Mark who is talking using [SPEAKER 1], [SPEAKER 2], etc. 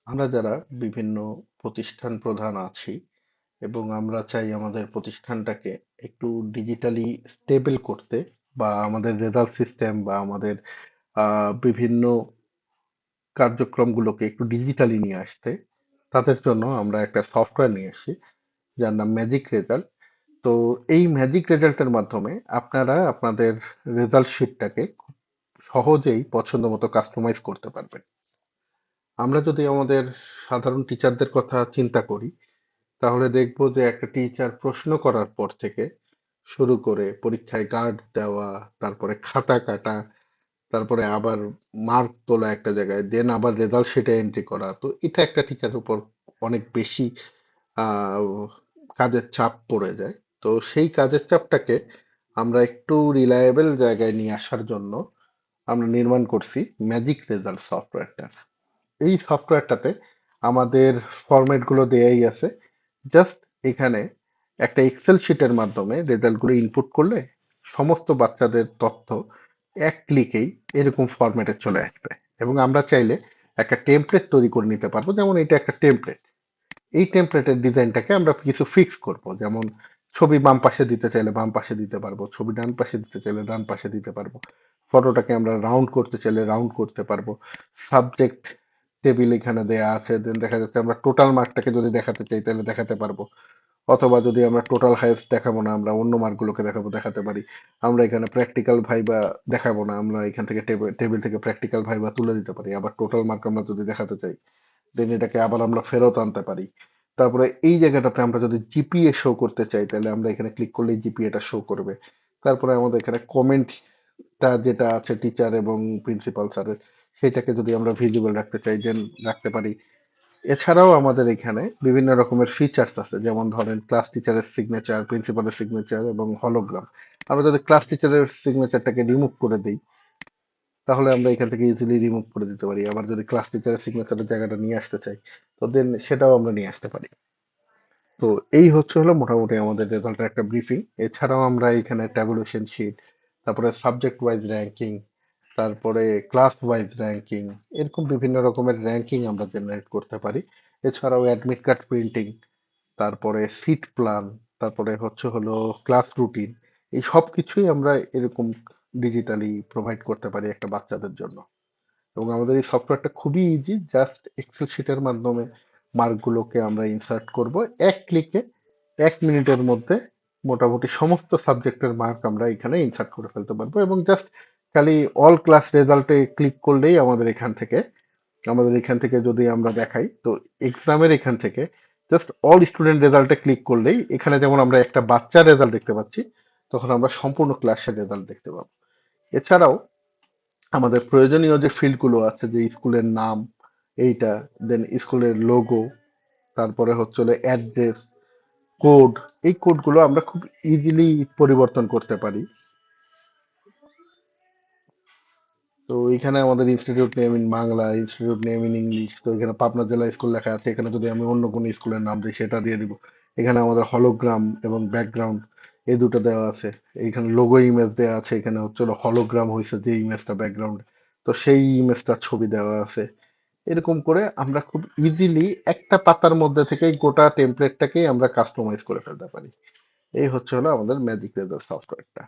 [SPEAKER 1] আমরা যারা বিভিন্ন প্রতিষ্ঠান প্রধান আছি এবং আমরা চাই আমাদের প্রতিষ্ঠানটাকে একটু ডিজিটালি স্টেবল করতে বা আমাদের রেজাল্ট সিস্টেম বা আমাদের বিভিন্ন কার্যক্রমগুলোকে একটু ডিজিটালি নিয়ে আসতে তাদের জন্য আমরা একটা সফটওয়্যার নিয়ে আসি যার নাম ম্যাজিক রেজাল্ট। তো এই ম্যাজিক রেজাল্টের মাধ্যমে আপনারা আপনাদের রেজাল্ট শিটটাকে খুব সহজেই পছন্দ মতো কাস্টমাইজ করতে পারবেন। আমরা যদি আমাদের সাধারণ টিচারদের কথা চিন্তা করি তাহলে দেখব যে একটা টিচার প্রশ্ন করার পর থেকে শুরু করে পরীক্ষায় গার্ড দেওয়া, তারপরে খাতা কাটা, তারপরে আবার মার্ক তোলা একটা জায়গায়, দেন আবার রেজাল্ট শিটে এন্ট্রি করা। তো এটা একটা টিচারের উপর অনেক বেশি আহ, কাজের চাপ পড়ে যায়। তো সেই কাজের চাপটাকে আমরা একটু রিলায়েবল জায়গায় নিয়ে আসার জন্য আমরা নির্মাণ করছি ম্যাজিক রেজাল্ট সফটওয়্যারটা। এই সফটওয়্যারটাতে আমাদের ফরম্যাটগুলো দেয়াই আছে। জাস্ট এখানে একটা এক্সেল শিটের মাধ্যমে রেজাল্টগুলো ইনপুট করলে সমস্ত বাচ্চাদের তথ্য এক ক্লিকেই এরকম ফরম্যাটে চলে আসবে। এবং আমরা চাইলে একটা টেমপ্লেট তৈরি করে নিতে পারবো, যেমন এটা একটা টেমপ্লেট। এই টেমপ্লেটের ডিজাইনটাকে আমরা কিছু ফিক্স করব, যেমন ছবি বাম পাশে দিতে চাইলে বাম পাশে দিতে পারবো, ছবি ডান পাশে দিতে চাইলে ডান পাশে দিতে পারবো, ফটোটাকে আমরা রাউন্ড করতে চাইলে রাউন্ড করতে পারবো। সাবজেক্ট টেবিল এখানে দেয়া আছে, দেন দেখা যাচ্ছে আমরা টোটাল মার্কটাকে যদি দেখাতে চাই তাহলে দেখাতে পারবো, অথবা যদি আমরা টোটাল হাইয়েস্ট দেখাবো না, আমরা অন্য মার্কগুলোকে দেখাতে পারি। আমরা এখানে প্র্যাকটিক্যাল ভাইবা দেখাবো না, আমরা এখান থেকে টেবিল থেকে প্র্যাকটিক্যাল ভাইবা তুলে দিতে পারি। আবার টোটাল মার্ক আমরা যদি দেখাতে চাই দেন এটাকে আবার আমরা ফেরত আনতে পারি। তারপরে এই জায়গাটাতে আমরা যদি জিপিএ শো করতে চাই তাহলে আমরা এখানে ক্লিক করলেই জিপিএটা শো করবে। তারপরে আমাদের এখানে কমেন্টটা যেটা আছে টিচার এবং প্রিন্সিপাল স্যারের, সেটাকে যদি আমরা ভিজিবল রাখতে চাই দেন রাখতে পারি। এছাড়াও আমাদের এখানে বিভিন্ন রকমের ফিচার্স আছে, যেমন ধরেন ক্লাস টিচারের সিগনেচার, প্রিন্সিপালের সিগনেচার এবং হলোগ্রাম। আমরা যদি ক্লাস টিচারের সিগনেচারটাকে রিমুভ করে দিই তাহলে আমরা এখান থেকে ইজিলি রিমুভ করে দিতে পারি। আবার যদি ক্লাস টিচারের সিগনেচারের জায়গাটা নিয়ে আসতে চাই তো দেন সেটাও আমরা নিয়ে আসতে পারি। তো এই হলো মোটামুটি আমাদের রেজাল্টের একটা ব্রিফিং। এছাড়াও আমরা এখানে ট্যাবুলেশন শিট, তারপরে সাবজেক্ট ওয়াইজ র্যাঙ্কিং, তারপরে ক্লাস ওয়াইজ র্যাঙ্কিং, এরকম বিভিন্ন রকমের র্যাঙ্কিং আমরা জেনারেট করতে পারি। এছাড়াও অ্যাডমিট কার্ড প্রিন্টিং, তারপরে সিট প্ল্যান, তারপরে হলো ক্লাস রুটিন, এই সব কিছুই আমরা এরকম ডিজিটালি প্রোভাইড করতে পারি একটা বাচ্চাদের জন্য। এবং আমাদের এই সফটওয়্যারটা খুবই ইজি, জাস্ট এক্সেল শিটের মাধ্যমে মার্কগুলোকে আমরা ইনসার্ট করব এক ক্লিকে। 1 মিনিটের মধ্যে মোটামুটি সমস্ত সাবজেক্টের মার্ক আমরা এখানে ইনসার্ট করে ফেলতে পারবো, এবং জাস্ট খালি অল ক্লাস রেজাল্টে ক্লিক করলেই আমাদের এখান থেকে যদি আমরা দেখাই তো এক্সামের এখান থেকে জাস্ট অল স্টুডেন্ট রেজাল্টে ক্লিক করলেই এখানে যেমন আমরা একটা বাচ্চার রেজাল্ট দেখতে পাচ্ছি, তখন আমরা সম্পূর্ণ ক্লাসের রেজাল্ট দেখতে পাবো। এছাড়াও আমাদের প্রয়োজনীয় যে ফিল্ডগুলো আছে, যে স্কুলের নাম এইটা, দেন স্কুলের লোগো, তারপরে হলো অ্যাড্রেস, কোড, এই কোডগুলো আমরা খুব ইজিলি পরিবর্তন করতে পারি। তো এখানে আমাদের institute name in Bangla, institute name in English, তো এখানে পাবনা জেলা স্কুল লেখা আছে, এখানে যদি আমি অন্য কোনো স্কুলের নাম দিই সেটা দিয়ে দিব। এখানে আমাদের হলোগ্রাম এবং ব্যাকগ্রাউন্ড এই দুটো দেওয়া আছে। এইখানে লোগো ইমেজ দেওয়া আছে, এখানে হলোগ্রাম হয়েছে যে ইমেজটা ব্যাকগ্রাউন্ড, তো সেই ইমেজটার ছবি দেওয়া আছে। এরকম করে আমরা খুব ইজিলি একটা পাতার মধ্যে থেকেই গোটা টেমপ্লেটটাকেই আমরা কাস্টমাইজ করে ফেলতে পারি। এই হলো আমাদের ম্যাজিক রেজাল্ট সফটওয়্যারটা।